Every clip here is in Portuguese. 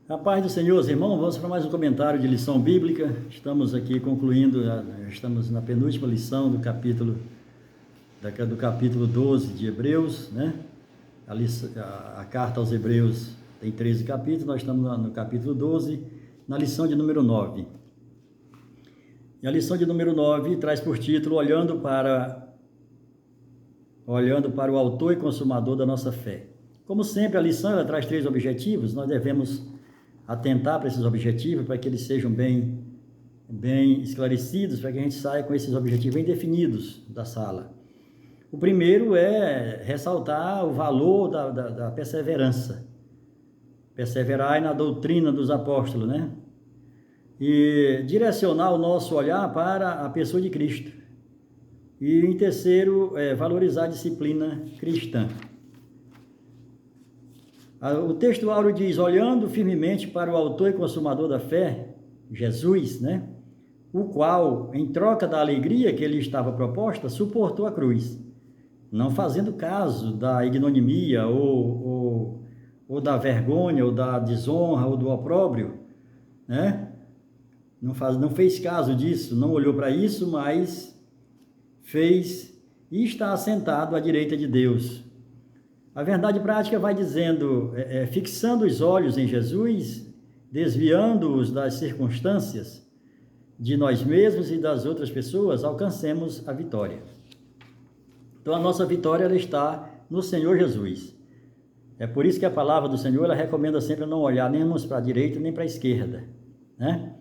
A paz do Senhor, irmãos, vamos para mais um comentário de lição bíblica. Estamos aqui concluindo, estamos na penúltima lição do capítulo 12 de Hebreus, né? A carta aos Hebreus tem 13 capítulos, nós estamos no capítulo 12, na lição de número 9. E a lição de número 9 traz por título Olhando para o autor e consumador da nossa fé. Como sempre, a lição ela traz 3 objetivos, nós devemos atentar para esses objetivos, para que eles sejam bem esclarecidos, para que a gente saia com esses objetivos bem definidos da sala. O primeiro é ressaltar o valor da perseverança. Perseverai na doutrina dos apóstolos, né? E direcionar o nosso olhar para a pessoa de Cristo. E em terceiro, valorizar a disciplina cristã. O texto áureo diz, olhando firmemente para o autor e consumador da fé, Jesus, né? O qual, em troca da alegria que lhe estava proposta, suportou a cruz, não fazendo caso da ignomínia ou da vergonha, ou da desonra, ou do opróbrio, né? Não fez caso disso, não olhou para isso, mas fez e está assentado à direita de Deus. A verdade prática vai dizendo, fixando os olhos em Jesus, desviando-os das circunstâncias de nós mesmos e das outras pessoas, alcancemos a vitória. Então a nossa vitória ela está no Senhor Jesus. É por isso que a palavra do Senhor ela recomenda sempre não olhar nem para a direita nem para a esquerda, né?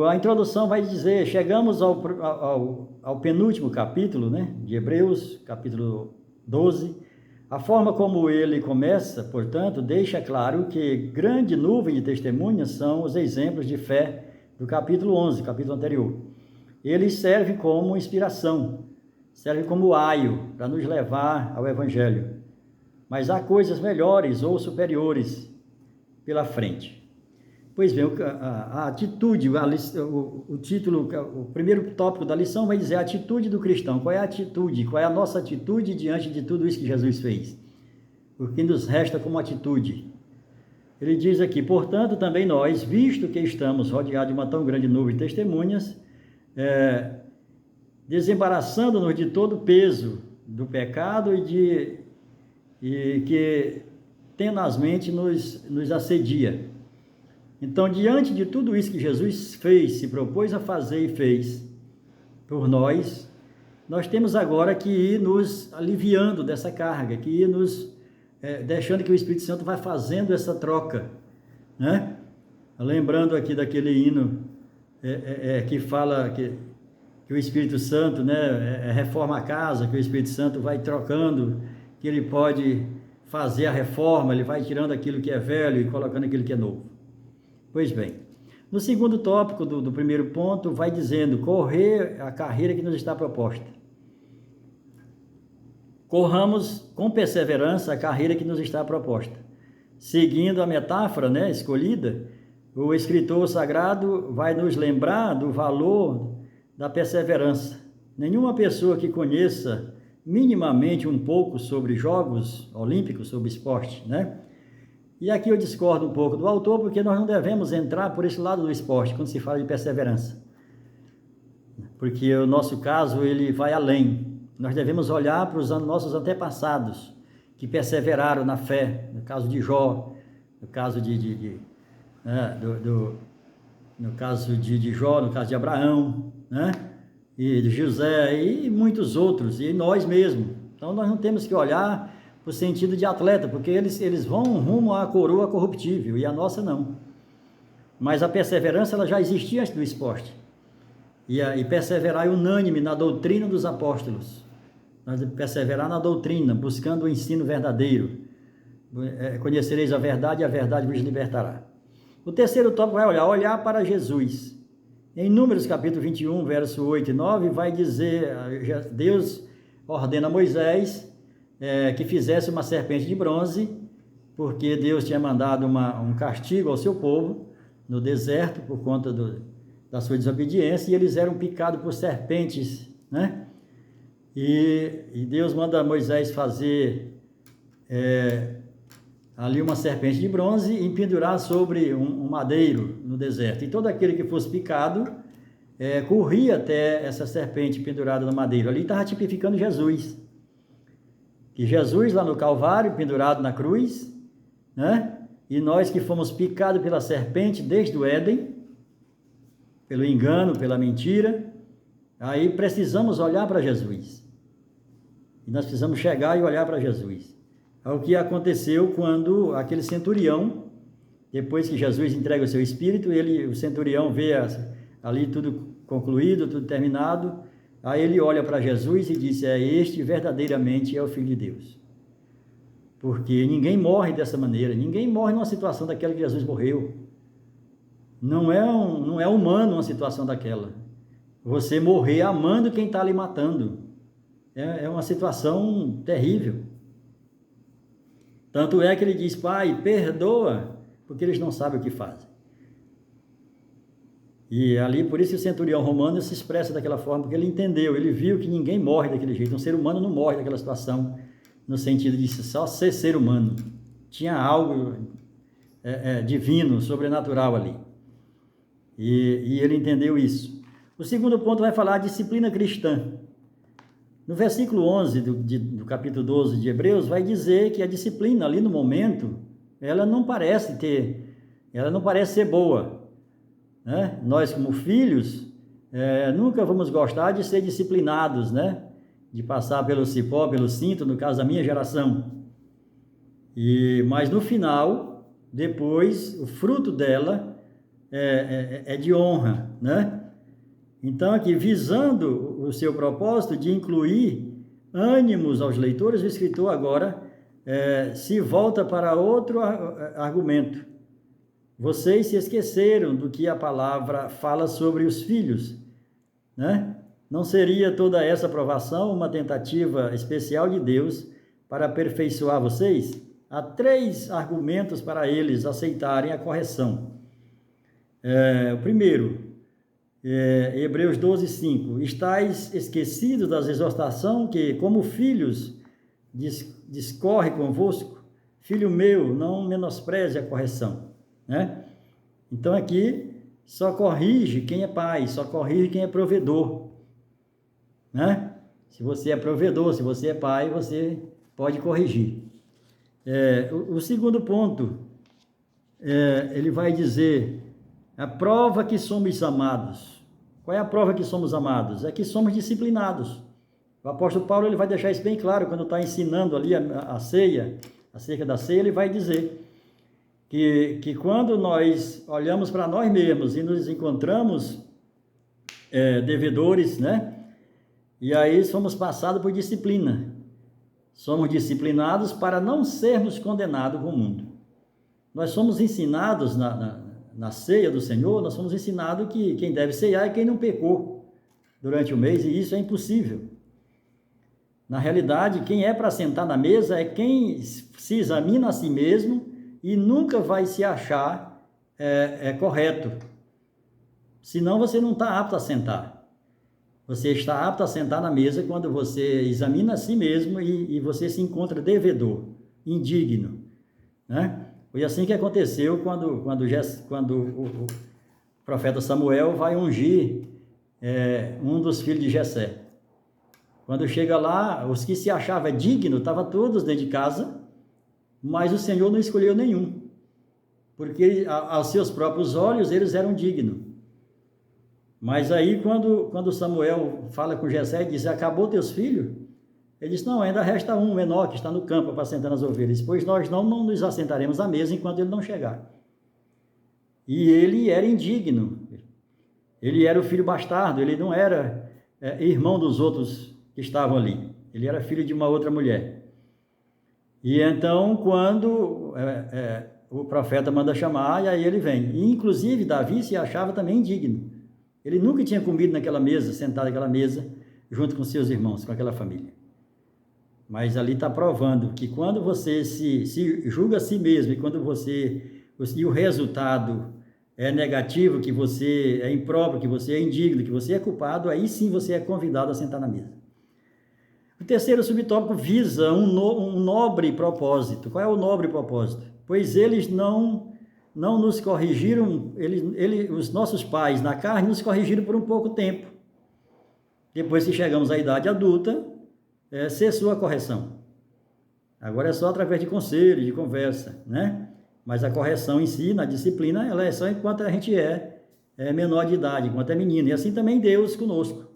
A introdução vai dizer, chegamos ao penúltimo capítulo, né, de Hebreus, capítulo 12. A forma como ele começa, portanto, deixa claro que grande nuvem de testemunhas são os exemplos de fé do capítulo 11, capítulo anterior. Eles servem como inspiração, servem como aio para nos levar ao Evangelho. Mas há coisas melhores ou superiores pela frente. Pois bem, a atitude, o título, o primeiro tópico da lição vai dizer a atitude do cristão. Qual é a atitude? Qual é a nossa atitude diante de tudo isso que Jesus fez? O que nos resta como atitude? Ele diz aqui, portanto, também nós, visto que estamos rodeados de uma tão grande nuvem de testemunhas, desembaraçando-nos de todo o peso do pecado e que tenazmente nos assedia. Então, diante de tudo isso que Jesus fez, se propôs a fazer e fez por nós, nós temos agora que ir nos aliviando dessa carga, que ir nos deixando que o Espírito Santo vai fazendo essa troca, né? Lembrando aqui daquele hino que fala que o Espírito Santo, né, reforma a casa, que o Espírito Santo vai trocando, que ele pode fazer a reforma, ele vai tirando aquilo que é velho e colocando aquilo que é novo. Pois bem, no segundo tópico do primeiro ponto, vai dizendo, correr a carreira que nos está proposta. Corramos com perseverança a carreira que nos está proposta. Seguindo a metáfora, né, escolhida, o escritor sagrado vai nos lembrar do valor da perseverança. Nenhuma pessoa que conheça minimamente um pouco sobre Jogos Olímpicos, sobre esporte, né? E aqui eu discordo um pouco do autor, porque nós não devemos entrar por esse lado do esporte, quando se fala de perseverança. Porque o nosso caso, ele vai além. Nós devemos olhar para os nossos antepassados, que perseveraram na fé, no caso de Jó, no caso de Jó, no caso de Abraão, né? E de José, e muitos outros, e nós mesmos. Então nós não temos que olhar no sentido de atleta, porque eles vão rumo à coroa corruptível, e a nossa não. Mas a perseverança ela já existia antes do esporte. E perseverar unânime na doutrina dos apóstolos. Nós perseverar na doutrina, buscando o ensino verdadeiro. Conhecereis a verdade e a verdade vos libertará. O terceiro tópico vai olhar para Jesus. Em Números capítulo 21, verso 8 e 9, vai dizer, Deus ordena a Moisés que fizesse uma serpente de bronze, porque Deus tinha mandado um castigo ao seu povo no deserto por conta da sua desobediência, e eles eram picados por serpentes, né? E Deus manda Moisés fazer ali uma serpente de bronze e pendurar sobre um madeiro no deserto. E todo aquele que fosse picado corria até essa serpente pendurada no madeiro. Ali estava tipificando Jesus. Que Jesus lá no Calvário, pendurado na cruz, né? E nós que fomos picados pela serpente desde o Éden, pelo engano, pela mentira, aí precisamos olhar para Jesus. E nós precisamos chegar e olhar para Jesus. É o que aconteceu quando aquele centurião, depois que Jesus entrega o seu espírito, o centurião vê ali tudo concluído, tudo terminado, aí ele olha para Jesus e diz: este verdadeiramente é o Filho de Deus. Porque ninguém morre dessa maneira, ninguém morre numa situação daquela que Jesus morreu. Não é humano uma situação daquela. Você morrer amando quem está lhe matando. É uma situação terrível. Tanto é que ele diz: Pai, perdoa, porque eles não sabem o que fazem. E ali, por isso o centurião romano se expressa daquela forma, porque ele entendeu, ele viu que ninguém morre daquele jeito. Um ser humano não morre daquela situação, no sentido de só ser humano. Tinha algo divino, sobrenatural ali. E ele entendeu isso. O segundo ponto vai falar de disciplina cristã. No versículo 11 do capítulo 12 de Hebreus, vai dizer que a disciplina ali no momento, ela não parece ser boa. Né? Nós, como filhos, nunca vamos gostar de ser disciplinados, né? De passar pelo cipó, pelo cinto, no caso da minha geração. Mas no final, depois, o fruto dela é de honra, né? Então, aqui, visando o seu propósito de incluir ânimos aos leitores, o escritor agora se volta para outro argumento. Vocês se esqueceram do que a palavra fala sobre os filhos, né? Não seria toda essa provação uma tentativa especial de Deus para aperfeiçoar vocês? Há 3 argumentos para eles aceitarem a correção. O primeiro, Hebreus 12, 5. Estais esquecidos das exortações que, como filhos, discorre convosco? Filho meu, não menospreze a correção. Né? Então aqui, só corrige quem é pai, só corrige quem é provedor. Né? Se você é provedor, se você é pai, você pode corrigir. O segundo ponto, ele vai dizer... A prova que somos amados. Qual é a prova que somos amados? É que somos disciplinados. O apóstolo Paulo ele vai deixar isso bem claro quando está ensinando ali a ceia, acerca da ceia, ele vai dizer que quando nós olhamos para nós mesmos e nos encontramos devedores, né? E aí somos passados por disciplina. Somos disciplinados para não sermos condenados com o mundo. Nós somos ensinados na ceia do Senhor, nós somos ensinados que quem deve ceiar é quem não pecou durante o mês, e isso é impossível. Na realidade, quem é para sentar na mesa é quem se examina a si mesmo e nunca vai se achar correto. Senão você não está apto a sentar. Você está apto a sentar na mesa quando você examina a si mesmo e você se encontra devedor, indigno, né? Foi assim que aconteceu quando o profeta Samuel vai ungir um dos filhos de Jessé. Quando chega lá, os que se achavam dignos estavam todos dentro de casa, mas o Senhor não escolheu nenhum, porque aos seus próprios olhos eles eram dignos. Mas aí quando Samuel fala com Jessé e diz: acabou teus filhos? Ele disse: não, ainda resta um menor que está no campo apacentando as ovelhas, pois nós não nos assentaremos à mesa enquanto ele não chegar. E ele era indigno, ele era o filho bastardo, ele não era irmão dos outros que estavam ali, ele era filho de uma outra mulher. E então, quando o profeta manda chamar, e aí ele vem. E, inclusive, Davi se achava também indigno. Ele nunca tinha comido naquela mesa, sentado naquela mesa, junto com seus irmãos, com aquela família. Mas ali está provando que quando você se julga a si mesmo e o resultado é negativo, que você é impróprio, que você é indigno, que você é culpado, aí sim você é convidado a sentar na mesa. O terceiro subtópico visa um nobre propósito. Qual é o nobre propósito? pois eles não nos corrigiram, os nossos pais na carne nos corrigiram por um pouco tempo. Depois que chegamos à idade adulta, cessou a correção. Agora é só através de conselho, de conversa, né? Mas a correção em si, na disciplina, ela é só enquanto a gente é menor de idade, enquanto é menino. E assim também Deus conosco.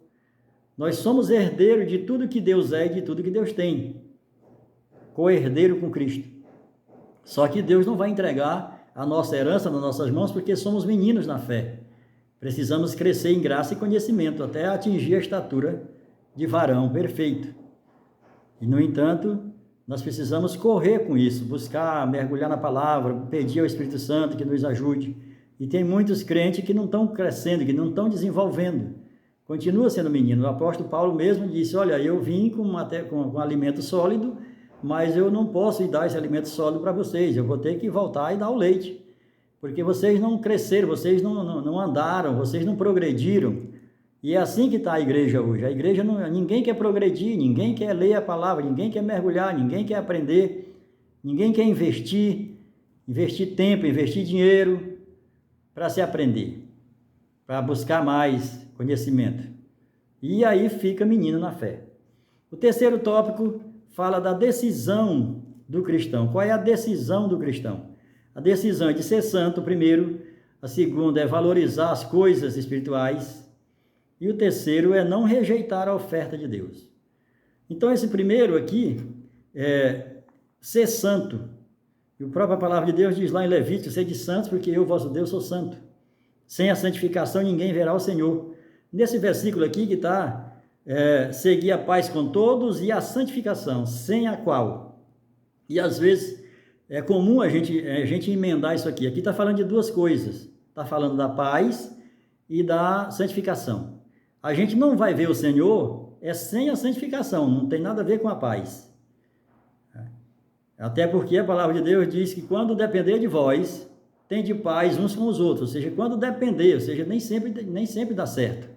Nós somos herdeiros de tudo que Deus é e de tudo que Deus tem. Co-herdeiro com Cristo. Só que Deus não vai entregar a nossa herança nas nossas mãos porque somos meninos na fé. Precisamos crescer em graça e conhecimento até atingir a estatura de varão perfeito. E, no entanto, nós precisamos correr com isso, buscar, mergulhar na palavra, pedir ao Espírito Santo que nos ajude. E tem muitos crentes que não estão crescendo, que não estão desenvolvendo. Continua sendo menino. O apóstolo Paulo mesmo disse, olha, eu vim com alimento sólido, mas eu não posso dar esse alimento sólido para vocês. Eu vou ter que voltar e dar o leite. Porque vocês não cresceram, vocês não andaram, vocês não progrediram. E é assim que está a igreja hoje. A igreja, ninguém quer progredir, ninguém quer ler a palavra, ninguém quer mergulhar, ninguém quer aprender, ninguém quer investir tempo, investir dinheiro para se aprender, para buscar mais conhecimento. E aí fica menino na fé. O terceiro tópico fala da decisão do cristão. Qual é a decisão do cristão? A decisão é de ser santo, primeiro. A segunda é valorizar as coisas espirituais. E o terceiro é não rejeitar a oferta de Deus. Então, esse primeiro aqui é ser santo. E a própria palavra de Deus diz lá em Levítico, sede santos, porque eu, vosso Deus, sou santo. Sem a santificação, ninguém verá o Senhor. Nesse versículo aqui que está, seguir a paz com todos e a santificação, sem a qual. E às vezes é comum a gente emendar isso aqui. Aqui está falando de duas coisas. Está falando da paz e da santificação. A gente não vai ver o Senhor sem a santificação, não tem nada a ver com a paz. Até porque a palavra de Deus diz que quando depender de vós, tem de paz uns com os outros. Ou seja, quando depender, ou seja, nem sempre dá certo.